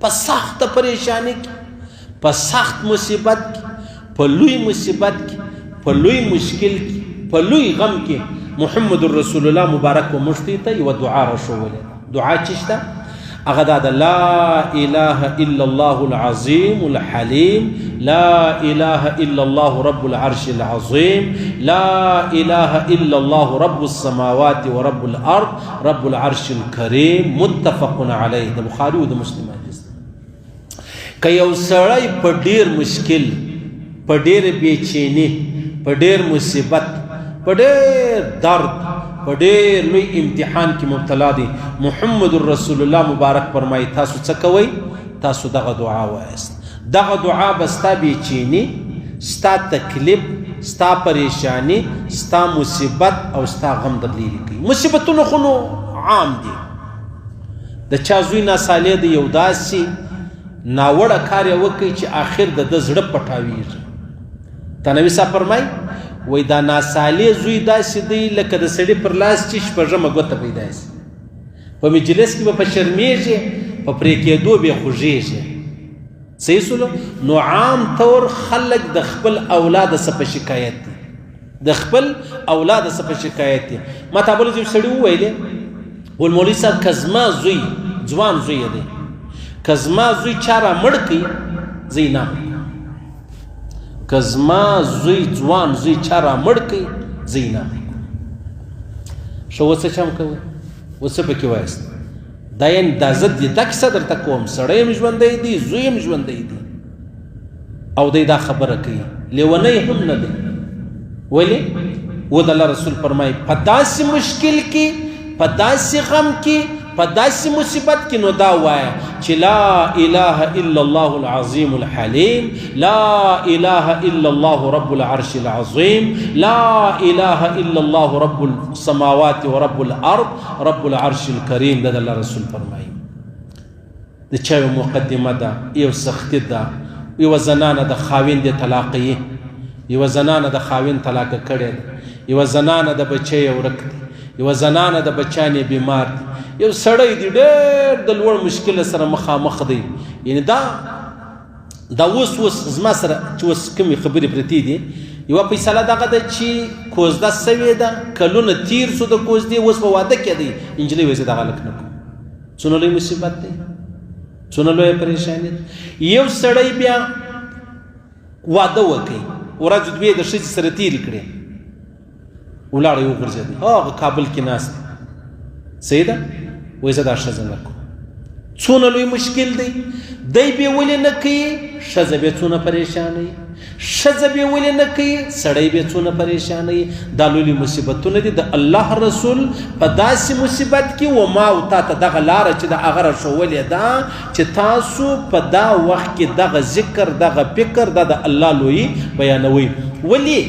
په سخت پریشانی کې، په سخت مصیبت کې، په لوی مصیبت کې، په لوی مشکل کې، په لوی غم کې محمد رسول الله مبارک و مشتی ته یو دعا راشولې. دعا چې شته هغه دا ده: لا اله الا الله العظیم الحلیم، لا اله الا الله رب العرش العظیم، لا اله الا الله رب السماوات ورب الارض رب العرش الكریم، متفق علیه. د بخاری او د مسلم حدیث. که یو سړی په ډیر مشکل، په ډیر بیچینی، په ډیر مصیبت، په ډیر درد، په ډیر لوی امتحان کې مبتلا دی، محمد رسول الله مبارک فرمایي تاسو څه کوئ؟ تاسو دغه دعا وایست. دغه دعا به ستا بیچینی، ستا تکلیف، ستا پریشانی، ستا مصیبت او ستا غم در لیرې کوي. مصیبتونه خو نو عام دي. د چا زوی ناسالې د یو داسې ناوړه کار یې وکړي چې آخر د ده زړه پټاویږي. تا نبي صاحب فرمایي وای دا ناسالې زوی داسې دی لکه د سړي پر لاس چې شپږمه ګوته پیدا شي. په مجلس کې به په شرمېږي، په پرې کېدو به خوږېږي. صحیح سولو. نو عام طور خلک د خپل اولاد څخه په شکایت دي، د خپل اولاد څخه په شکایت دي. ما ته بل یو سړي وویلې ول مولوي صاحب که زما زوی ځوان زوی دی، که زما زوی چا را مړ کړي زه یې نه اخلم. که زما زوی ځوان زوی چا را مړ کړي زه یې نه اخلم. ښه اوس څه چم کوئ؟ اوس څه پکې وایست؟ دا یعنې دا زه دا کیسه درته کوم، سړی هم ژوندی دی، زوی هم ژوندی دی او دی دا خبره کوي. لیونی هم نه دی. ولې؟ و د الله رسول فرمایي په داسې مشکل کې، په داسې غم کې، په داسې مصیبت کې نو دا وایه چې لا اله الا الله العظیم الحلیم، لا اله الا الله رب العرش العظیم، لا اله الا الله رب السماوات ورب الارض رب العرش الكریم. د الله رسول فرمایي د چا یو مقدمه ده، یو سختي ده، یو زنانه د خاوند طلاقیه، یو زنانه د خاوند طلاق کړی ده، یو زنانه د بچی ورک دی، یو زنانه د بچانې بیمار دی، یو سړی دی ډېر د لوړ مشکل سره مخامخ دی. یعنی دا اوس زما سره چې اوس کومې خبرې پرتې دي، یوه فیصله دغه ده چې کوزده سوې ده، کلونه تیر سو د کوزدې، اوس په واده کې دی، نجلۍ وایي زه دغه هلک نه کوم. څومره لوی مصیبت دی، څومره لویه پریشاني ده. یو سړی بیا واده وکړي، ورځ دوې د ښځې سره تېرې کړې، ولاړی وغورځېدی، هغه کابل کې ناست دی. صحیح ده؟ وایي زه دا ښځه نه کوم. څونه لوی مشکل دی. دی بې ولې نه کوي، ښځه بې څونه پریشانوي، ښځه بې ولې نه کوي، سړی بې څونه پریشانوي. دا لوی مصیبتونه دي. د الله رسول په داسې مصیبت کې و ما او تا ته دغه لاره چې د هغه راښولې ده چې تاسو په دا وخت کې دغه ذکر، دغه فکر، دا د الله لوی بیانوئ. ولې؟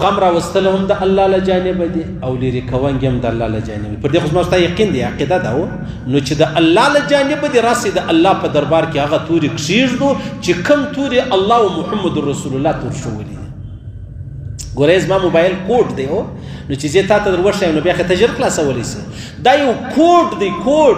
غم راوستل هم د الله له جانبه دي او لرې کونکي هم د الله له جانبه. پر دې خو زما ستا یقین دی، عقیده ده نو چې د الله له جانبه دي، راسې د الله په دربار کې هغه تورې کښېږدو چې کوم تورې الله او محمد رسول الله تور شولي دي. ګوره زما موبایل کوډ دی نو چې زه تا ته در وښیم نو بیا خو ته ژر خلاصولی شي. دا یو کوډ دی، کوډ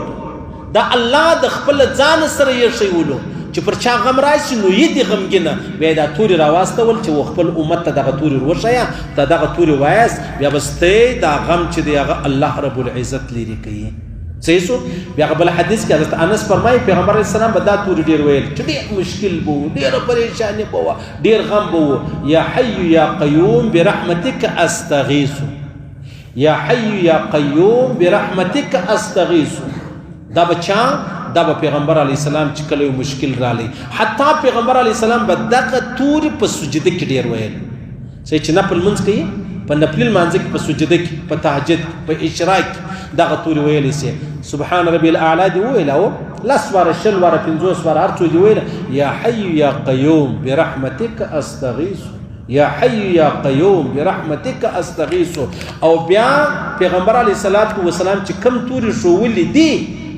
د الله د خپل ځان سره یې ښیولو چې پر چا غم راشي نو یې دې غمګینه بیا دا تورې راواستول چې و خپل امت ته دغه تورې وښیه، ته دغه تورې وایاست، بیا بس تی دا غم چې دی هغه الله رب العزت لرې کوي. صحیح شو. بیا هغه بل حدیث کې حضرت انس فرمایي پیغمبر علیه السلام به دا تورې ډېر ویل چې ډېر مشکل به و، ډېره پریشاني به وه، ډېر غم به و. یا حی یا قیوم برحمتک استغیث، یا حی یا قیوم برحمتک استغیث. دا به چا؟ دا به پیغمبر علیه السلام چې کله یو مشکل رالی، حتی پیغمبر علیه السلام به دغه تورې په سجده کې ډېر ویل. صحیح چې نفل لمونځ کوي، په نفلي لمانځه کې، په سجده کې، په تهجد کې، په اشراق کې دغه تورې ویلی سي. سبحان ربي الاعلی دې وویله، لس واره، شل واره، 50 واره، هر څو دې ویله. یا حی یا قیوم برحمتک استغیث، یا حی یا قیوم برحمتک استغیث. او بیا پیغمبر علیه السلام چې کم تورې ښوولي دي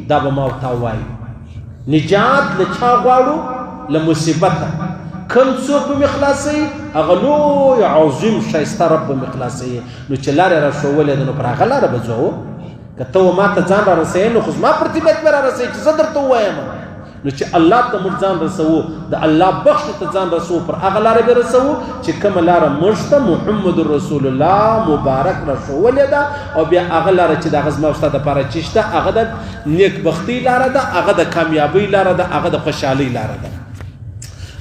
دا به ما ورته ووایو. نجات له چا غواړو؟ له مصیبته. کم څوک به مې خلاصوي؟ هغه لوی عظیم ښایسته رب به مې خلاصوي. نو چې لارې را ښوولې ده نو پر هغه لاره به ځو. که ته ما ته ځان را رسوې نو خو زما پر طبیعت مې را رسوي چې زه درته ووایم. نو چې الله ته موږ ځان رسوو د الله بخښ ته ځان رسوو پر هغه لاره به رسوو چې کومه لاره موږ ته محمد رسول الله مبارک راښولې ده او بیا هغه لاره چې د هغه زما او ستا دپاره چې شته هغه د نیکبختۍ لاره ده هغه د کامیابۍ لاره ده هغه د خوشحالۍ لاره ده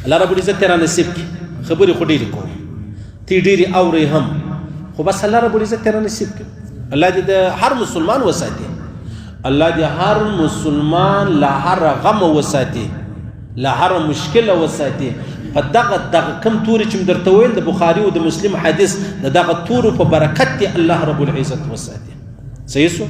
الله رب العزت تیرا نصیب کړي خبرې خو ډېرې کوم تی ډېرې اورې هم خو بس الله رب العزت تیرا نصیب کړي الله دې د هر مسلمان وساتي الله دې هر مسلمان له هر غم وساتي له هر مشکل وساتي په دغه کم تورې چې درته ویل د بخاري او د مسلم حدیث د دغه تورو په برکت الله رب العزت وساتي صحیح شو